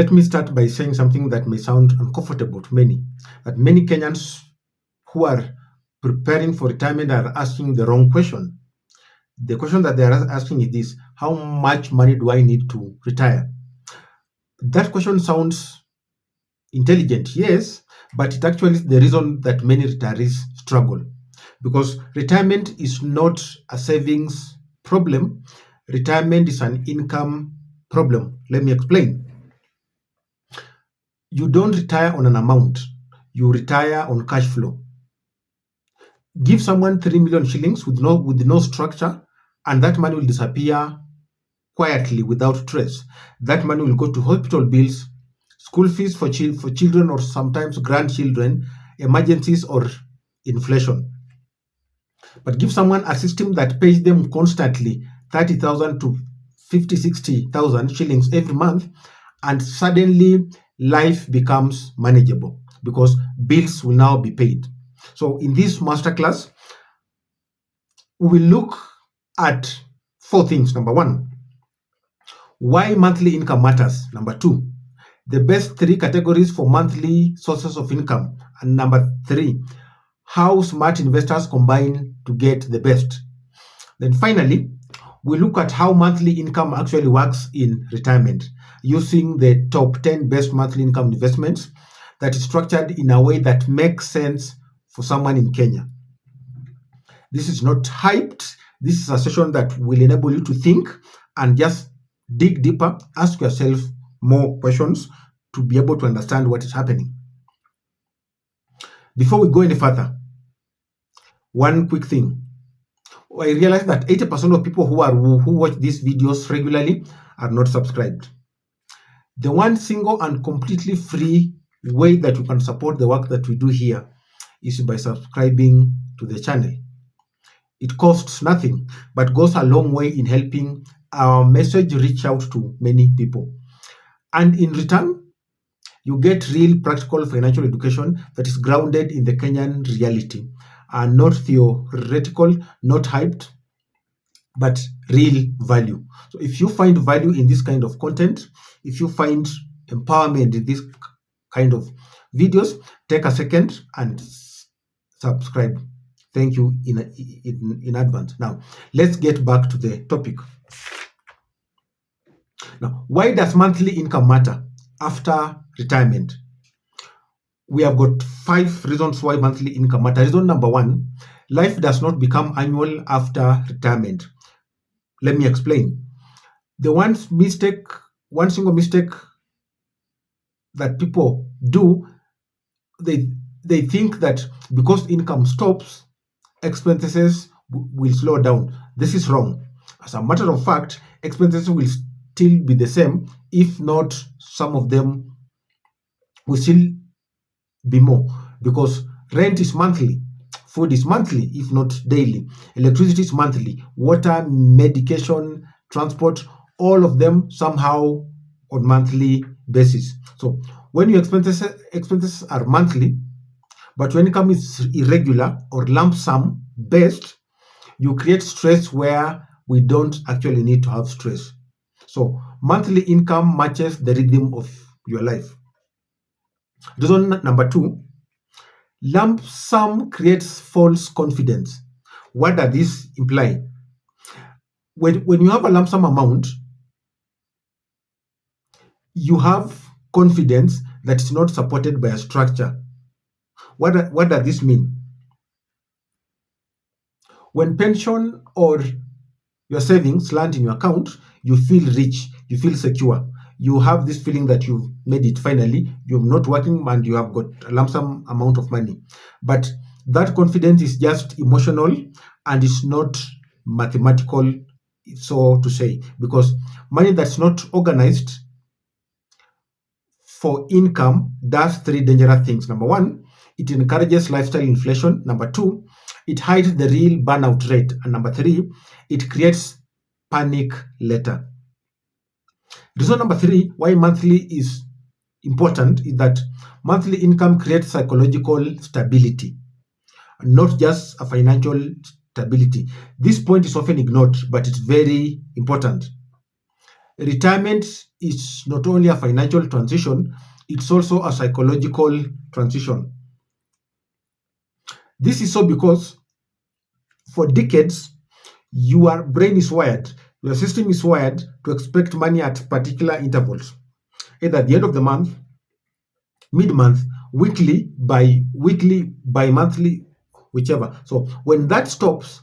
Let me start by saying something that may sound uncomfortable to many, that many Kenyans who are preparing for retirement are asking the wrong question. The question that they are asking is this: how much money do I need to retire? That question sounds intelligent, yes, but it actually is the reason that many retirees struggle. Because retirement is not a savings problem, retirement is an income problem. Let me explain. You don't retire on an amount, you retire on cash flow. Give someone 3 million shillings with no structure, and that money will disappear quietly without trace. That money will go to hospital bills, school fees for children or sometimes grandchildren, emergencies, or inflation. But give someone a system that pays them constantly 30,000 to 50, 60,000 shillings every month, and suddenly life becomes manageable because bills will now be paid. So, in this masterclass, we will look at four things. Number one, why monthly income matters. Number two, the best three categories for monthly sources of income. And number three, how smart investors combine to get the best. Then finally, we look at how monthly income actually works in retirement using the top 10 best monthly income investments that is structured in a way that makes sense for someone in Kenya. This is not hyped. This is a session that will enable you to think and just dig deeper, ask yourself more questions to be able to understand what is happening. Before we go any further, one quick thing. I realize that 80% of people who watch these videos regularly are not subscribed. The one single and completely free way that you can support the work that we do here is by subscribing to the channel. It costs nothing, but goes a long way in helping our message reach out to many people. And in return, you get real practical financial education that is grounded in the Kenyan reality and not theoretical, not hyped, but real value. So if you find value in this kind of content, if you find empowerment in this kind of videos, take a second and subscribe. Thank you in advance. Now, let's get back to the topic. Now, why does monthly income matter after retirement? We have got 5 reasons why monthly income matter. Reason number 1, life does not become annual after retirement. Let me explain. The one single mistake that people do, they think that because income stops, expenses will slow down. This is wrong. As a matter of fact, expenses will still be the same, if not some of them will still be more, because rent is monthly, food is monthly, if not daily, electricity is monthly, water, medication, transport, all of them somehow on monthly basis. So when your expenses are monthly, but your income is irregular or lump sum based, you create stress where we don't actually need to have stress. So monthly income matches the rhythm of your life. Reason number 2, lump sum creates false confidence. What does this imply? When you have a lump sum amount, you have confidence that is not supported by a structure. What does this mean? When pension or your savings land in your account, you feel rich, you feel secure. You have this feeling that you've made it finally, you're not working and you have got a lump sum amount of money. But that confidence is just emotional and it's not mathematical, so to say, because money that's not organized for income does 3 dangerous things. Number 1, it encourages lifestyle inflation. Number 2, it hides the real burnout rate. And number 3, it creates panic later. Reason number 3 why monthly is important is that monthly income creates psychological stability, not just a financial stability. This point is often ignored, but it's very important. retirement is not only a financial transition, it's also a psychological transition. This is so because for decades, your brain is wired, your system is wired to expect money at particular intervals, either at the end of the month, mid-month, weekly, bi-monthly, whichever. So when that stops,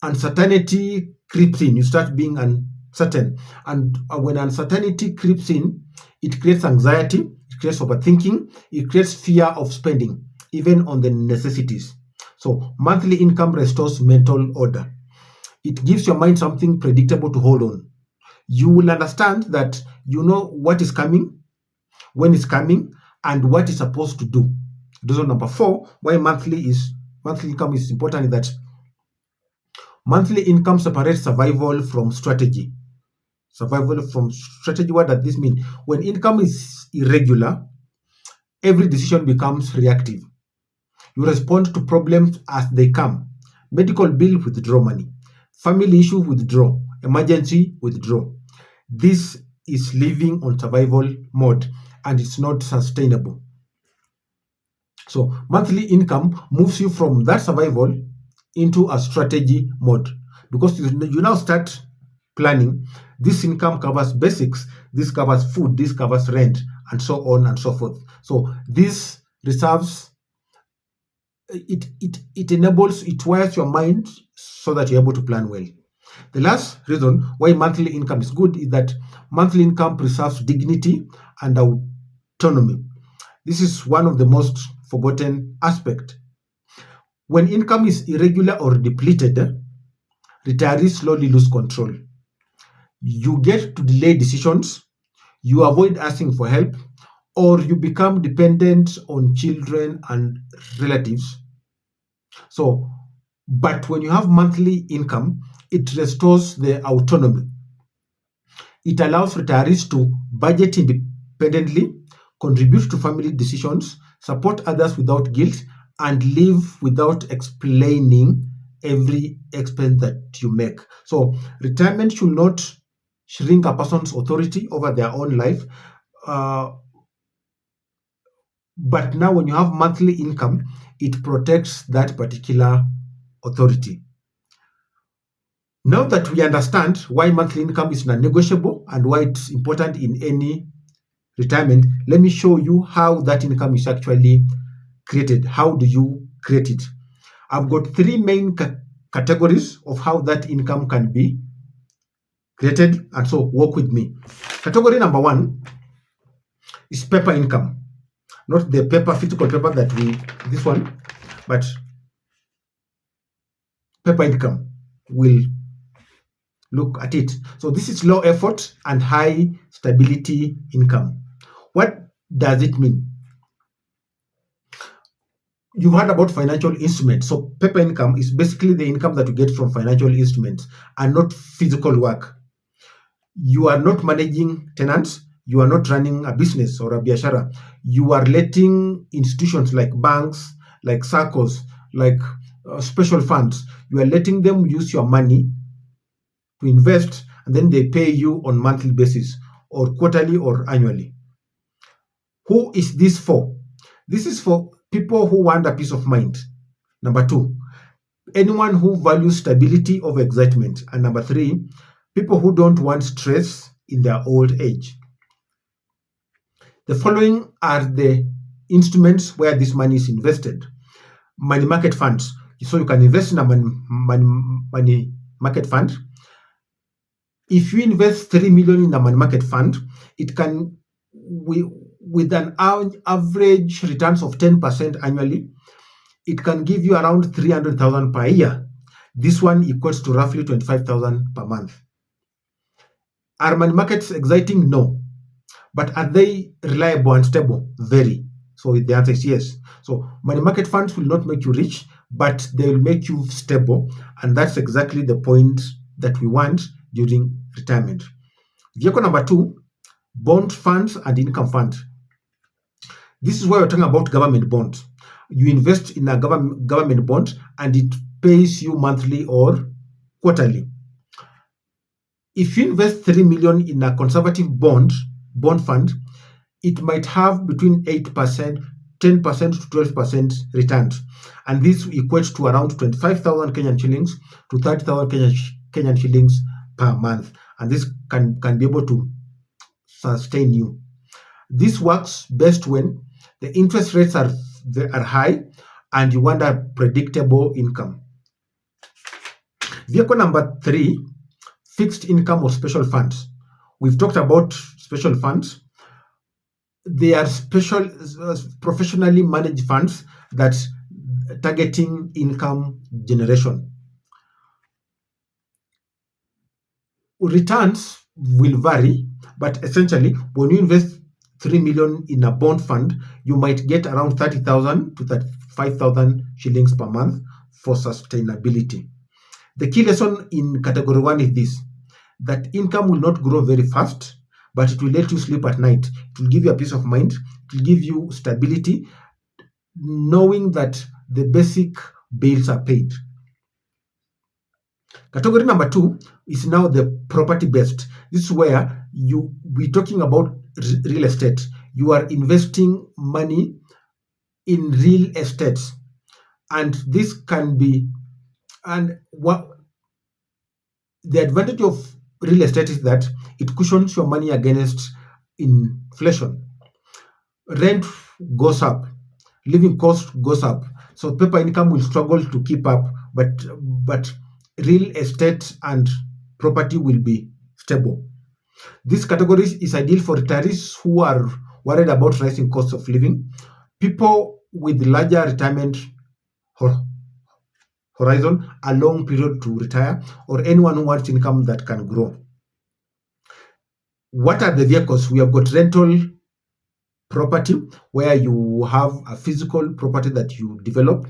uncertainty creeps in. You start being uncertain. And when uncertainty creeps in, it creates anxiety, it creates overthinking, it creates fear of spending, even on the necessities. So monthly income restores mental order. It gives your mind something predictable to hold on. You will understand that you know what is coming, when it's coming, and what it's supposed to do. Reason number 4, why monthly income is important, is that monthly income separates survival from strategy. Survival from strategy, what does this mean? When income is irregular, every decision becomes reactive. You respond to problems as they come. Medical bill, withdraw money. Family issue, withdraw. Emergency, withdraw. This is living on survival mode and it's not sustainable. So monthly income moves you from that survival into a strategy mode, because you now start planning. This income covers basics, this covers food, this covers rent, and so on and so forth. So this reserves, it enables, it wires your mind so that you're able to plan well. The last reason why monthly income is good is that monthly income preserves dignity and autonomy. This is one of the most forgotten aspects. When income is irregular or depleted, retirees slowly lose control. You get to delay decisions, you avoid asking for help, or you become dependent on children and relatives. So, but when you have monthly income, it restores the autonomy. It allows retirees to budget independently, contribute to family decisions, support others without guilt, and live without explaining every expense that you make. So, retirement should not shrink a person's authority over their own life. Uh, but now, when you have monthly income, it protects that particular authority. Now that we understand why monthly income is non-negotiable and why it's important in any retirement, let me show you how that income is actually created. How do you create it? I've got 3 main categories of how that income can be created, and so work with me. Category number 1 is paper income, not the paper, physical paper that this one, but paper income. We'll look at it. So this is low effort and high stability income. What does it mean? You've heard about financial instruments. So paper income is basically the income that you get from financial instruments and not physical work. You are not managing tenants. You are not running a business or a biashara. You are letting institutions like banks, like SACCOs, like special funds, you are letting them use your money to invest, and then they pay you on monthly basis or quarterly or annually. Who is this for? This is for people who want a peace of mind. Number 2, anyone who values stability over excitement. And number 3, people who don't want stress in their old age. The following are the instruments where this money is invested. Money market funds. So you can invest in a money market fund. If you invest 3 million in a money market fund, it can, with an average returns of 10% annually, it can give you around 300,000 per year. This one equals to roughly 25,000 per month. Are money markets exciting? No. But are they reliable and stable? Very. So the answer is yes. So money market funds will not make you rich, but they will make you stable. And that's exactly the point that we want during retirement. Vehicle number 2, bond funds and income fund. This is where we're talking about government bonds. You invest in a government bond and it pays you monthly or quarterly. If you invest 3 million in a conservative bond fund, it might have between 8%, 10% to 12% returns. And this equates to around 25,000 Kenyan shillings to 30,000 Kenyan shillings per month. And this can be able to sustain you. This works best when the interest rates are high and you want a predictable income. Vehicle number 3, fixed income or special funds. We've talked about special funds. They are special, professionally managed funds that targeting income generation. Returns will vary, but essentially, when you invest 3 million in a bond fund, you might get around 30,000 to 35,000 shillings per month for sustainability. The key lesson in category 1 is this: that income will not grow very fast, but it will let you sleep at night. It will give you a peace of mind. It will give you stability, knowing that the basic bills are paid. Category number 2 is now the property based. This is where we're talking about real estate. You are investing money in real estates, and this can be, and what the advantage of real estate is that it cushions your money against inflation. Rent goes up, living cost goes up, so paper income will struggle to keep up, but real estate and property will be stable. This category is ideal for retirees who are worried about rising costs of living, people with larger retirement horizon, a long period to retire, or anyone who wants income that can grow. What are the vehicles? We have got rental property, where you have a physical property that you develop.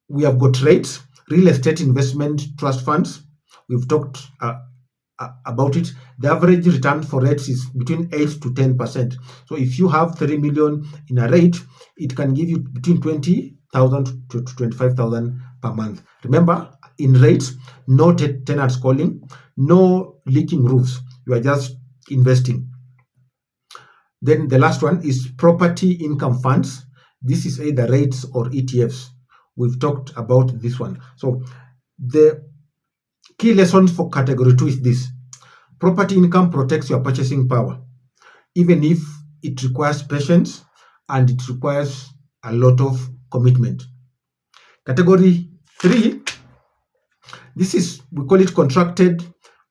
We have got REITs, real estate investment trust funds. We've talked about it. The average return for REITs is between 8 to 10%. So if you have 3 million in a REIT, it can give you between 20,000 to 25,000 per month. Remember, in REITs, no tenants calling, no leaking roofs. You are just investing. Then the last one is property income funds. This is either REITs or ETFs. We've talked about this one. So the key lessons for category 2 is this: property income protects your purchasing power, even if it requires patience and it requires a lot of commitment. Category 3, this is, we call it contracted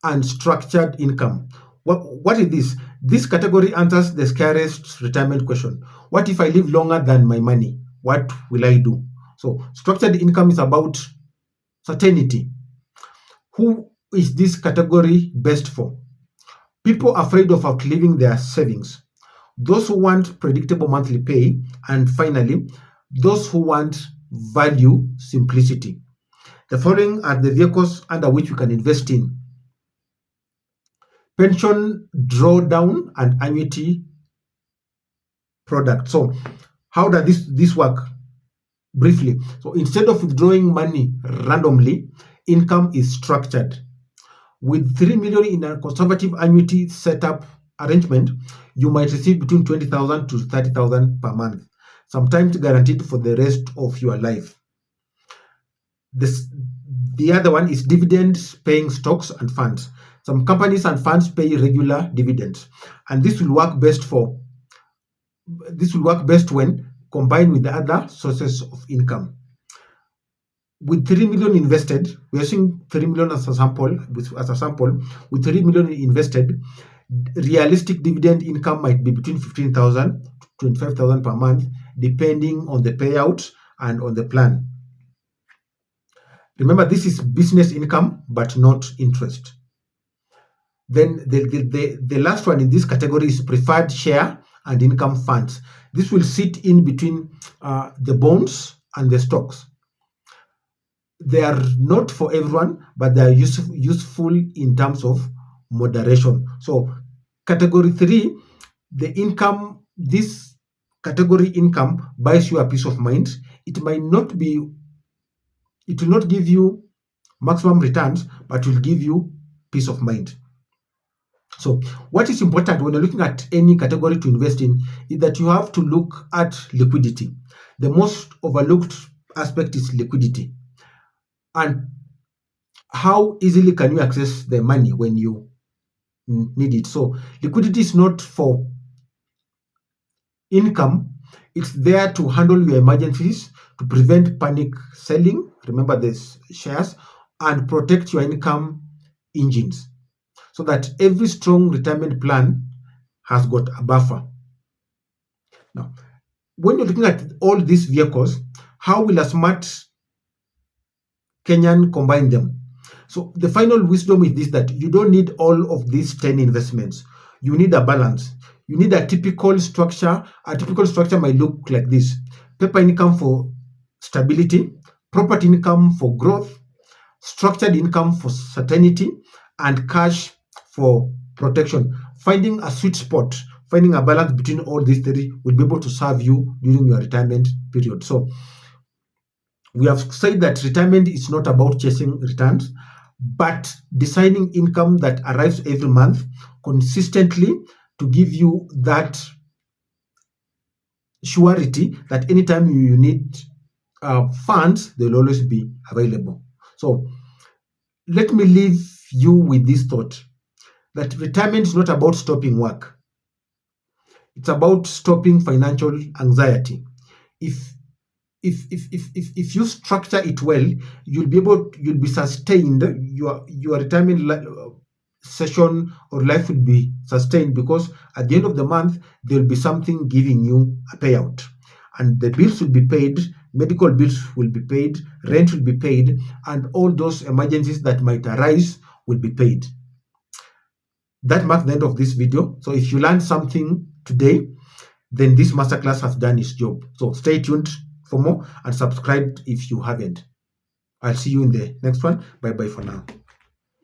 and structured income. What is this? This category answers the scariest retirement question: what if I live longer than my money? What will I do? So structured income is about certainty. Who is this category best for? People afraid of outliving their savings, those who want predictable monthly pay, and finally, those who want value simplicity. The following are the vehicles under which you can invest in: pension drawdown and annuity product. So how does this work? Briefly, so instead of withdrawing money randomly, income is structured. With 3 million in a conservative annuity setup arrangement, you might receive between 20,000 to 30,000 per month, sometimes guaranteed for the rest of your life. The other one is dividends paying stocks and funds. Some companies and funds pay regular dividends, and this will work best when combined with the other sources of income. With 3 million invested, we are seeing 3 million as a sample. With 3 million invested, realistic dividend income might be between 15,000 to 25,000 per month, depending on the payout and on the plan. Remember, this is business income, but not interest. Then the last one in this category is preferred share and income funds. This will sit in between the bonds and the stocks. They are not for everyone, but they are useful in terms of moderation. So category 3, this category income buys you a peace of mind. It will not give you maximum returns, but will give you peace of mind. So what is important when you're looking at any category to invest in is that you have to look at liquidity. The most overlooked aspect is liquidity. And how easily can you access the money when you need it? So liquidity is not for income. It's there to handle your emergencies, to prevent panic selling, remember this shares, and protect your income engines, so that every strong retirement plan has got a buffer. Now, when you're looking at all these vehicles, how will a smart Kenyan combine them? So the final wisdom is this, that you don't need all of these 10 investments. You need a balance. You need a typical structure. A typical structure might look like this: paper income for stability, property income for growth, structured income for certainty, and cash for protection. Finding a sweet spot, finding a balance between all these three will be able to serve you during your retirement period. So we have said that retirement is not about chasing returns, but designing income that arrives every month consistently to give you that surety that anytime you need funds, they'll always be available. So let me leave you with this thought, that retirement is not about stopping work. It's about stopping financial anxiety. If if you structure it well, you'll be sustained. Your retirement session or life will be sustained, because at the end of the month there will be something giving you a payout, and the bills will be paid, medical bills will be paid, rent will be paid, and all those emergencies that might arise will be paid. That marks the end of this video. So if you learned something today, then this masterclass has done its job. So stay tuned for more and subscribe if you haven't. I'll see you in the next one. Bye bye for now.